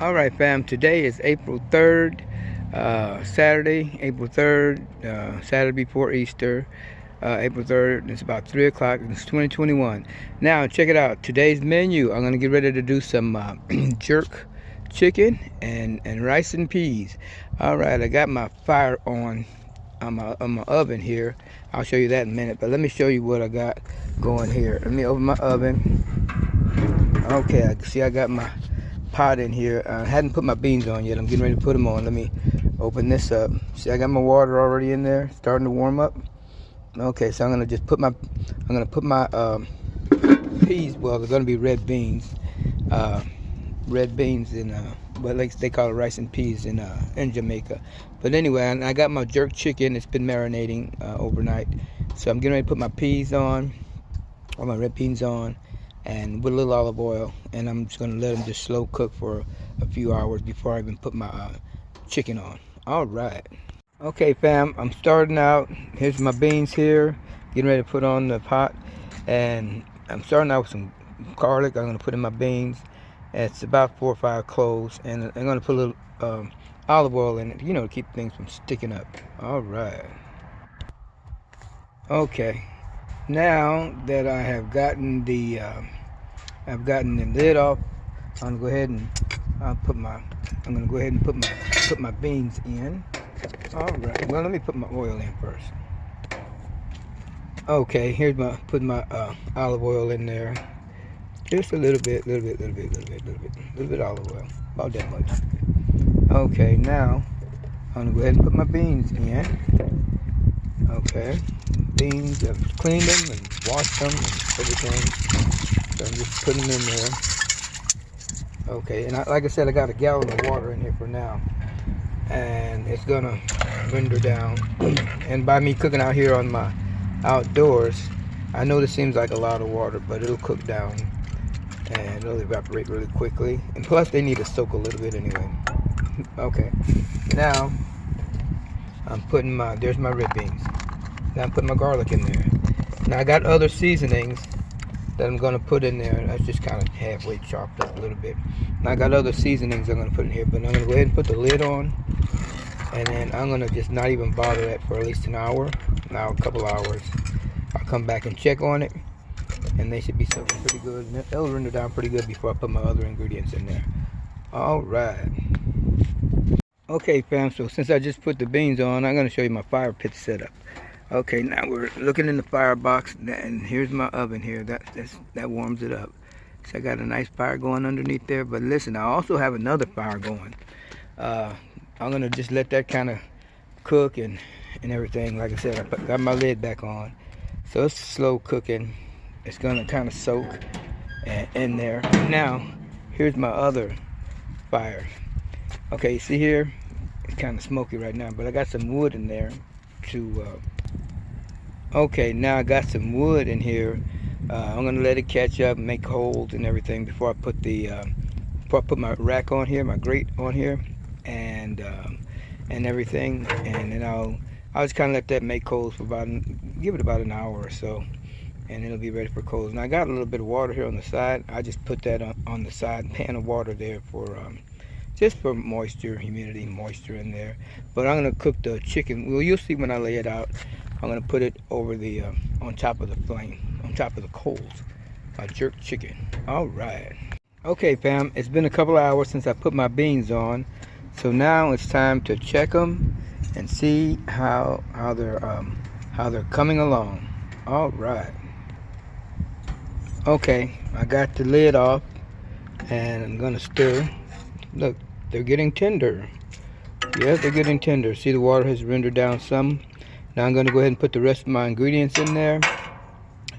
All right, fam. Today is April 3rd, Saturday, April 3rd, Saturday before Easter. April 3rd, it's about 3 o'clock, it's 2021. Now, check it out. Today's menu, I'm going to get ready to do some jerk chicken and rice and peas. All right, I got my fire on my oven here. I'll show you that in a minute, but let me show you what I got going here. Let me open my oven. Okay, I see I got my pot in here. I hadn't put my beans on yet. I'm getting ready to put them on. Let me open this up. See, I got my water already in there, starting to warm up. Okay, so I'm gonna just put my peas. Well, they're gonna be red beans in what like they call it rice and peas in Jamaica. But anyway, I got my jerk chicken. It's been marinating overnight, so I'm getting ready to put my peas on, or my red beans on, and with a little olive oil, and I'm just gonna let them just slow cook for a few hours before I even put my chicken on. All right. Okay, fam, I'm starting out. Here's my beans here, getting ready to put on the pot, and I'm starting out with some garlic. I'm gonna put in my beans. It's about 4 or 5 cloves, and I'm gonna put a little olive oil in it, to keep things from sticking up. All right. Okay. Now that I have gotten the lid off, I'm gonna go ahead and put my beans in. All right. Well, let me put my oil in first. Okay. Here's putting my olive oil in there. Just a little bit olive oil. About that much. Okay. Now I'm gonna go ahead and put my beans in. Okay. Beans, I've cleaned them and washed them and everything. So I'm just putting them in there. Okay, and like I said, I got a gallon of water in here for now, and it's gonna render down. And by me cooking out here on my outdoors, I know this seems like a lot of water, but it'll cook down and it'll evaporate really quickly. And plus, they need to soak a little bit anyway. Okay, now there's my red beans. Now I'm putting my garlic in there. Now I got other seasonings that I'm gonna put in there. That's just kind of halfway chopped up a little bit. Now I got other seasonings I'm gonna put in here, but I'm gonna go ahead and put the lid on, and then I'm gonna just not even bother that for at least an hour. Now a couple hours. I'll come back and check on it, and they should be soaking pretty good. And they'll render down pretty good before I put my other ingredients in there. All right. Okay, fam. So since I just put the beans on, I'm gonna show you my fire pit setup. Okay, now we're looking in the firebox, and here's my oven here. That warms it up. So I got a nice fire going underneath there. But listen, I also have another fire going. I'm gonna just let that kind of cook and everything. Like I said, I got my lid back on, so it's slow cooking. It's gonna kind of soak in there. Now, here's my other fire. Okay, see here, it's kind of smoky right now, but I got some wood in there to. Okay, now I got some wood in here. I'm gonna let it catch up, make holes and everything before I put my rack on here, my grate on here, and everything. And then I'll just kind of let that make coals for give it about an hour or so, and it'll be ready for coals. Now I got a little bit of water here on the side. I just put that on the side pan of water there for just for moisture, humidity, moisture in there. But I'm gonna cook the chicken. Well, you'll see when I lay it out. I'm gonna put it over the on top of the flame, on top of the coals. My jerk chicken. All right. Okay, fam. It's been a couple of hours since I put my beans on, so now it's time to check them and see how they're coming along. All right. Okay, I got the lid off, and I'm gonna stir. Look, they're getting tender. Yes, they're getting tender. See, the water has rendered down some. Now I'm going to go ahead and put the rest of my ingredients in there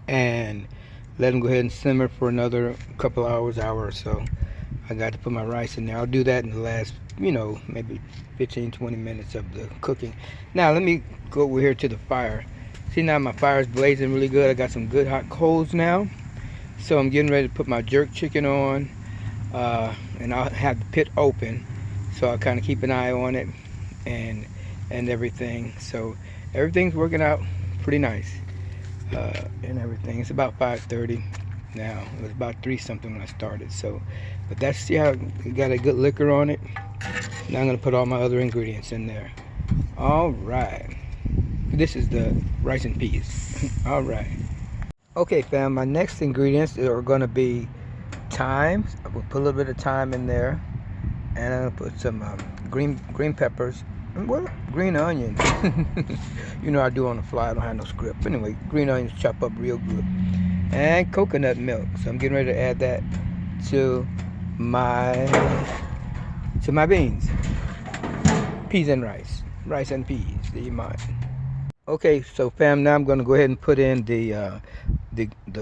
and let them go ahead and simmer for another couple hour or so. I got to put my rice in there. I'll do that in the last, maybe 15-20 minutes of the cooking. Now let me go over here to the fire. See, now my fire is blazing really good. I got some good hot coals now. So I'm getting ready to put my jerk chicken on, and I'll have the pit open, so I'll kind of keep an eye on it and everything. So everything's working out pretty nice, and everything. It's about 5:30. now. It was about 3 something when I started. So, but that's, see how it got a good liquor on it. Now I'm gonna put all my other ingredients in there. All right. This is the rice and peas. All right. Okay, fam. My next ingredients are gonna be thyme. I will put a little bit of thyme in there, and I'm gonna put some green peppers. What? Green onions. You know I do on the fly. I don't have no script. Anyway, green onions chop up real good, and coconut milk. So I'm getting ready to add that to my beans, peas and rice and peas. Do you mind? Okay, so fam, now I'm gonna go ahead and put in the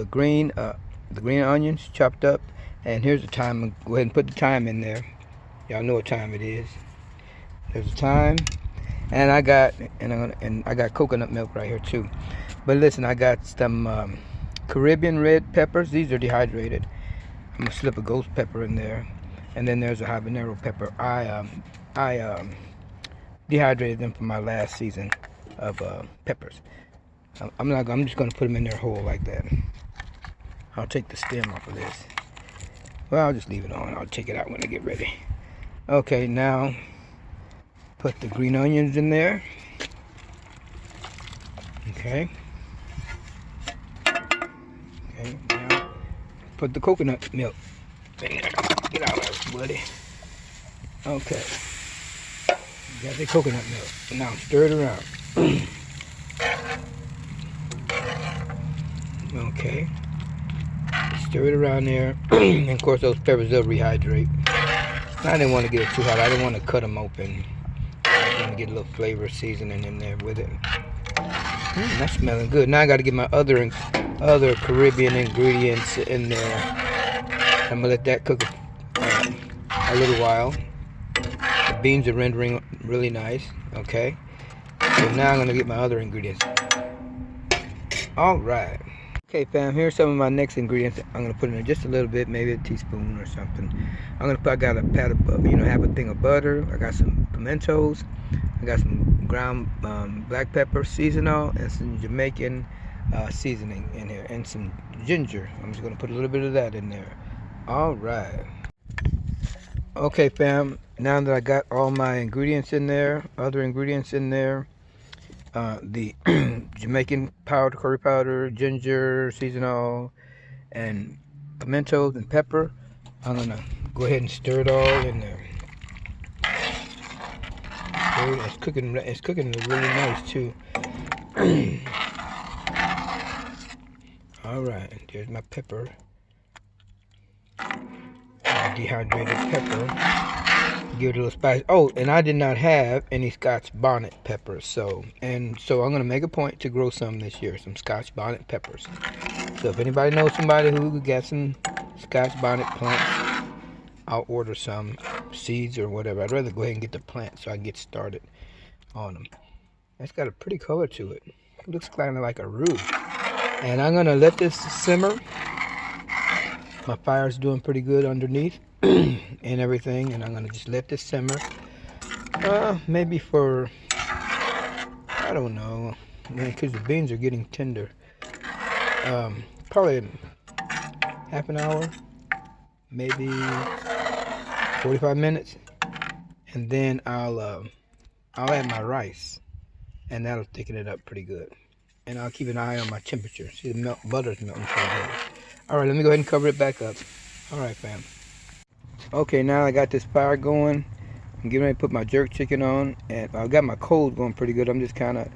green onions chopped up, and here's the thyme. I'm gonna go ahead and put the thyme in there. Y'all know what time it is. There's the thyme, and I got coconut milk right here too. But listen, I got some Caribbean red peppers. These are dehydrated. I'm gonna slip a ghost pepper in there, and then there's a habanero pepper. I dehydrated them for my last season of peppers. I'm just gonna put them in there whole like that. I'll take the stem off of this. Well, I'll just leave it on. I'll take it out when I get ready. Okay, now put the green onions in there. Okay. Okay, now put the coconut milk in there. Get out of there, buddy. Okay. Got the coconut milk. Now stir it around. Okay. Stir it around there. And of course those peppers will rehydrate. I didn't want to get it too hot. I didn't want to cut them open. I want to get a little flavor seasoning in there with it. That's smelling good. Now I got to get my other Caribbean ingredients in there. I'm gonna let that cook a little while. The beans are rendering really nice. Okay. So now I'm gonna get my other ingredients. All right. Okay, fam. Here's some of my next ingredients. I'm gonna put in there just a little bit, maybe a teaspoon or something. I got a pat of, half a thing of butter. I got some pimentos. I got some ground black pepper seasonal and some Jamaican seasoning in here, and some ginger. I'm just gonna put a little bit of that in there. All right. Okay, fam. Now that I got all my ingredients in there, other ingredients in there, the Jamaican powder, curry powder, ginger, seasonal, and pimentos and pepper, I'm gonna go ahead and stir it all in there. It's cooking really nice too. All right, there's my pepper, dehydrated pepper. Give it a little spice. Oh, and I did not have any Scotch bonnet peppers, so I'm gonna make a point to grow some this year, some Scotch bonnet peppers. So if anybody knows somebody who got some Scotch bonnet plants, I'll order some seeds or whatever. I'd rather go ahead and get the plant so I can get started on them. It's got a pretty color to it. It looks kind of like a roux. And I'm gonna let this simmer. My fire's doing pretty good underneath and everything, and I'm gonna just let this simmer. Maybe for, I don't know, because the beans are getting tender. Probably half an hour, maybe 45 minutes, and then I'll add my rice, and that'll thicken it up pretty good. And I'll keep an eye on my temperature. See, the butter's melting so good. All right, let me go ahead and cover it back up. All right, fam. Okay, now I got this fire going. I'm getting ready to put my jerk chicken on, and I got my coals going pretty good. I'm just kind of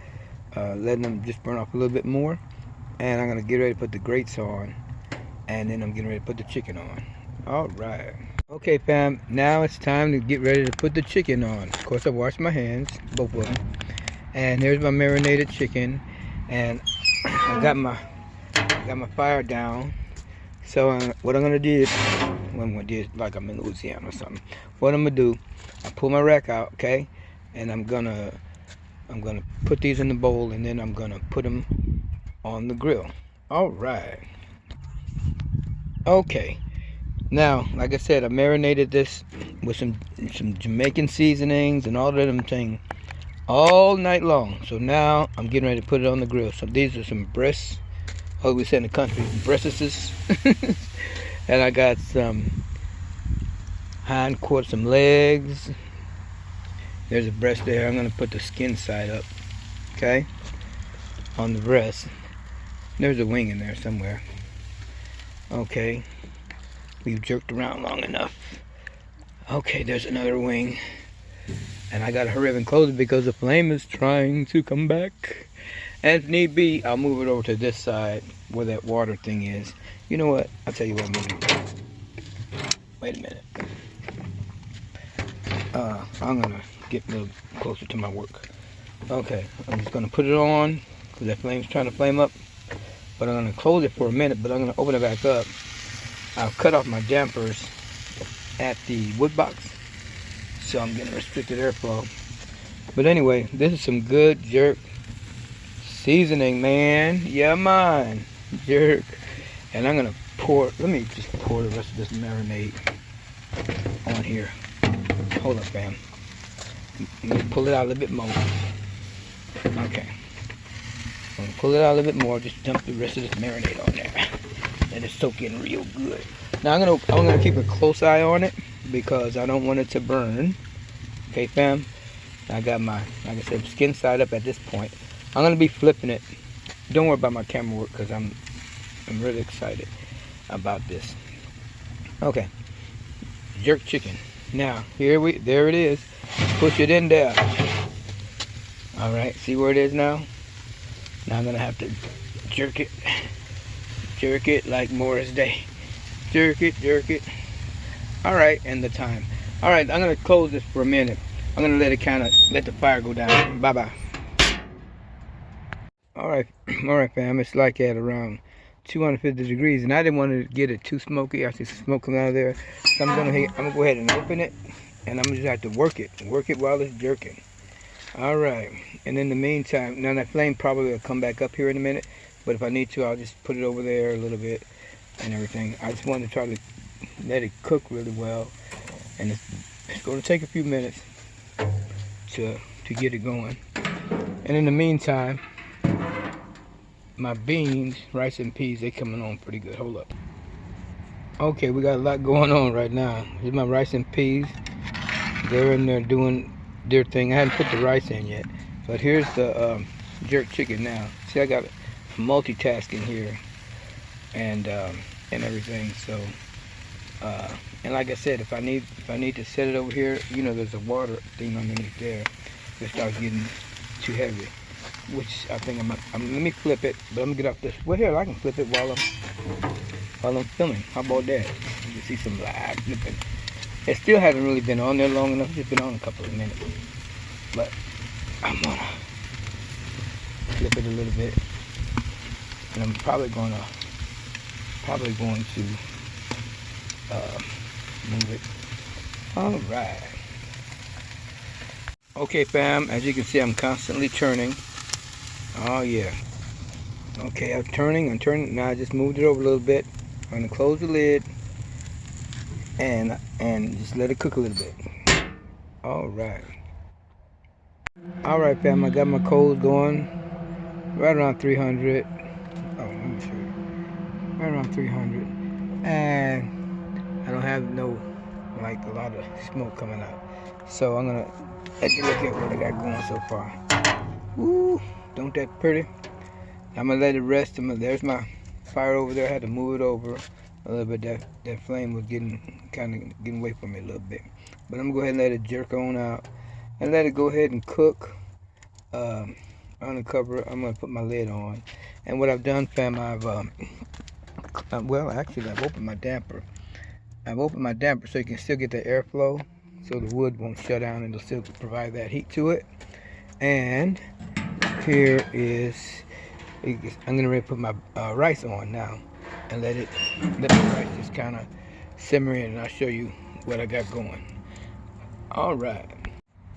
letting them just burn off a little bit more, and I'm gonna get ready to put the grates on, and then I'm getting ready to put the chicken on. All right. Okay, fam. Now it's time to get ready to put the chicken on. Of course, I washed my hands, both of them, and here's my marinated chicken, and I got my fire down. So what I'm gonna do is, like I'm in Louisiana or something. What I'm gonna do, I pull my rack out, okay, and I'm gonna put these in the bowl, and then I'm gonna put them on the grill. All right. Okay. Now, like I said, I marinated this with some Jamaican seasonings and all of them things all night long. So now I'm getting ready to put it on the grill. So these are some breasts oh, we said in the country, breasts. And I got some hind quarter, some legs. There's a breast there. I'm gonna put the skin side up, okay, on the breast. There's a wing in there somewhere. Okay, we've jerked around long enough. Okay, there's another wing. And I gotta hurry up and close it because the flame is trying to come back. And if need be, I'll move it over to this side where that water thing is. You know what? I'll tell you what I'm gonna do. Wait a minute. I'm gonna get a little closer to my work. Okay, I'm just gonna put it on because that flame's trying to flame up. But I'm gonna close it for a minute, but I'm gonna open it back up. I'll cut off my dampers at the wood box, so I'm getting restricted airflow. But anyway, this is some good jerk seasoning, man. Yeah, man, jerk. And I'm gonna pour. Let me just pour the rest of this marinade on here. Hold up, fam. Let me pull it out a little bit more. Okay. I'm gonna pull it out a little bit more. Just dump the rest of this marinade on there. Let it soak in real good. Now I'm gonna keep a close eye on it because I don't want it to burn. Okay, fam. I got my, like I said, skin side up at this point. I'm gonna be flipping it. Don't worry about my camera work because I'm really excited about this. Okay, jerk chicken. Now there it is. Push it in there. All right, see where it is now? Now I'm gonna have to jerk it like Morris Day. Jerk it. All right, and the time. All right, I'm gonna close this for a minute. I'm gonna let the fire go down. Bye bye. All right, fam. It's like at around 250 degrees, and I didn't want to get it too smoky. I see some smoke coming out of there, so I'm gonna go ahead and open it, and I'm gonna just have to work it while it's jerking. All right, and in the meantime, now that flame probably will come back up here in a minute, but if I need to, I'll just put it over there a little bit and everything. I just wanted to try to let it cook really well, and it's going to take a few minutes to get it going. And in the meantime, my beans, rice and peas, they coming on pretty good. Hold up. Okay, we got a lot going on right now. Here's my rice and peas. They're in there doing their thing. I hadn't put the rice in yet, but here's the jerk chicken now. See, I got multitasking here and everything. So, and like I said, if I need to set it over here, you know, there's a water thing underneath there. If it starts getting too heavy, which I think let me flip it, but I'm gonna get off this. Well, here I can flip it while I'm filming. How about that? You can see some live flipping. It still hasn't really been on there long enough. It's just been on a couple of minutes. But I'm gonna flip it a little bit. And I'm probably going to move it. All right. Okay, fam. As you can see, I'm constantly turning. Oh, yeah. Okay, I'm turning. Now I just moved it over a little bit. I'm going to close the lid. And just let it cook a little bit. All right, fam. I got my coals going right around 300. Oh, let me show you. Right around 300, and I don't have a lot of smoke coming out. So I'm gonna let you look at what I got going so far. Ooh, don't that pretty? I'm gonna let it rest. There's my fire over there. I had to move it over a little bit. That flame was getting away from me a little bit, but I'm gonna go ahead and let it jerk on out and let it go ahead and cook. On the cover, I'm gonna put my lid on, and what I've done, fam, I've opened my damper. I've opened my damper so you can still get the airflow, so the wood won't shut down and it'll still provide that heat to it. And here is, I'm gonna put my rice on now. And let the rice just kind of simmer in, and I'll show you what I got going. All right.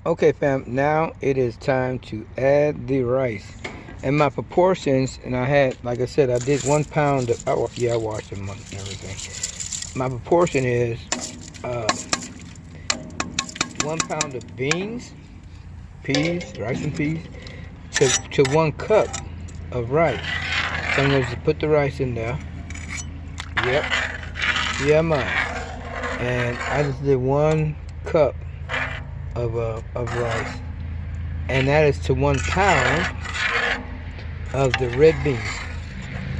Okay, fam. Now it is time to add the rice. And my proportions, and I had, like I said, I did 1 pound of, I washed them and everything. My proportion is 1 pound of beans, rice and peas, to 1 cup of rice. So So I'm going to put the rice in there. Yep. Yeah, man. And I just did 1 cup of rice. And that is to 1 pound of the red beans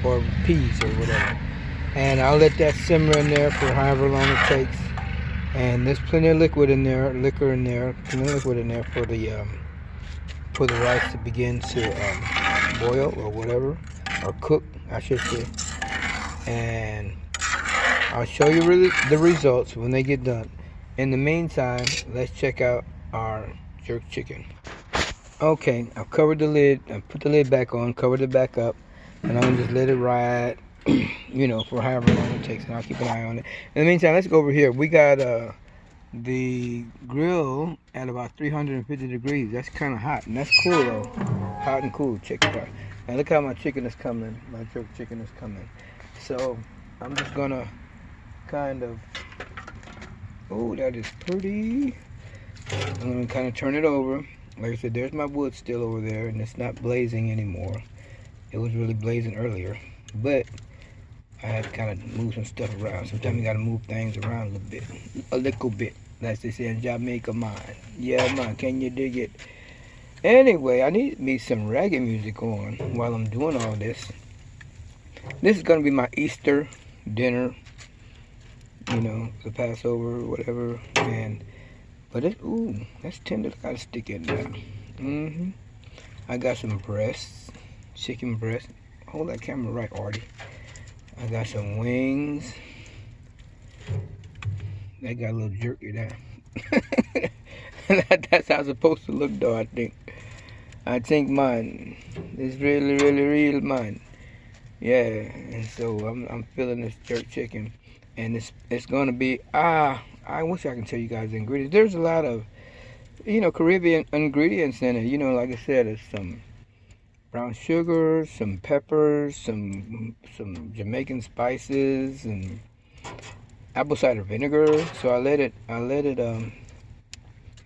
or peas or whatever. And I'll let that simmer in there for however long it takes. And there's plenty of liquor in there for the rice to begin to boil or whatever, or cook, I should say. And I'll show you the results when they get done. In the meantime, let's check out our jerk chicken. Okay, I've covered the lid. I put the lid back on, covered it back up, and I'm gonna just let it ride, for however long it takes, and I'll keep an eye on it. In the meantime, let's go over here. We got the grill at about 350 degrees. That's kind of hot, and that's cool though. Hot and cool. Check it out. And look how my chicken is coming. My jerk chicken is coming. So I'm just gonna kind of. Oh, that is pretty. I'm gonna kind of turn it over. Like I said, there's my wood still over there, and it's not blazing anymore. It was really blazing earlier, but I had to kind of move some stuff around. Sometimes you got to move things around a little bit. As they say in Jamaica, man. Yeah, man, can you dig it? Anyway, I need me some reggae music on while I'm doing all this. This is going to be my Easter dinner, the Passover or whatever, but that's tender. I got to stick in there. I got some breasts, chicken breast. Hold that camera right, Artie. I got some wings. That got a little jerky there. That's how it's supposed to look, though, I think. I think mine is really, really real, mine. Yeah, and so I'm feeling this jerk chicken, and it's gonna be I wish I can tell you guys the ingredients. There's a lot of Caribbean ingredients in it. Like I said, it's some brown sugar, some peppers, some Jamaican spices, and apple cider vinegar. So I let it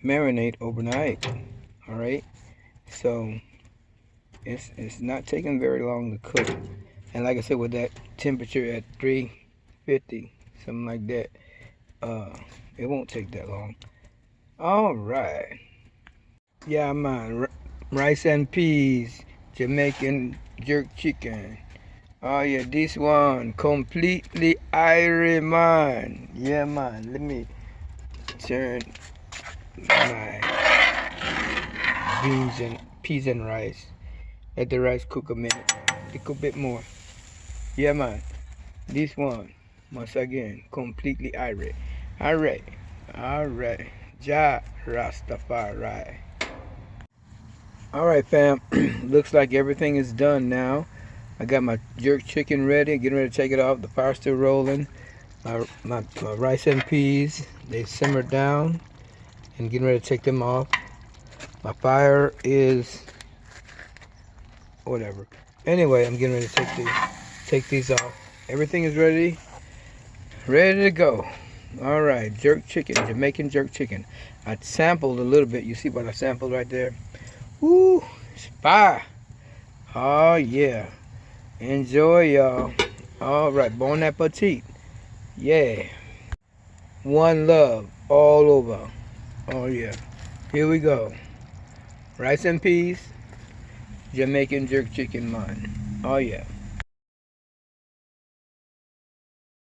marinate overnight. All right, so it's not taking very long to cook. And like I said, with that temperature at 350, something like that, it won't take that long. All right. Yeah, man. Rice and peas, Jamaican jerk chicken. Oh yeah, this one completely airy, man. Yeah, man. Let me turn my beans and peas and rice. Let the rice cook a minute, a little bit more. Yeah, man. This one, once again, completely airy. Alright. Ja Rastafari. Alright, fam. Looks like everything is done now. I got my jerk chicken ready, getting ready to take it off. The fire's still rolling. My rice and peas, they simmered down, and getting ready to take them off. My fire is whatever. Anyway, I'm getting ready to take these off. Everything is ready to go. All right, jerk chicken, Jamaican jerk chicken. I sampled a little bit. You see what I sampled right there? Woo, it's fire. Oh yeah. Enjoy, y'all. All right, bon appetit. Yeah. One love all over. Oh yeah. Here we go. Rice and peas, Jamaican jerk chicken, man. Oh yeah.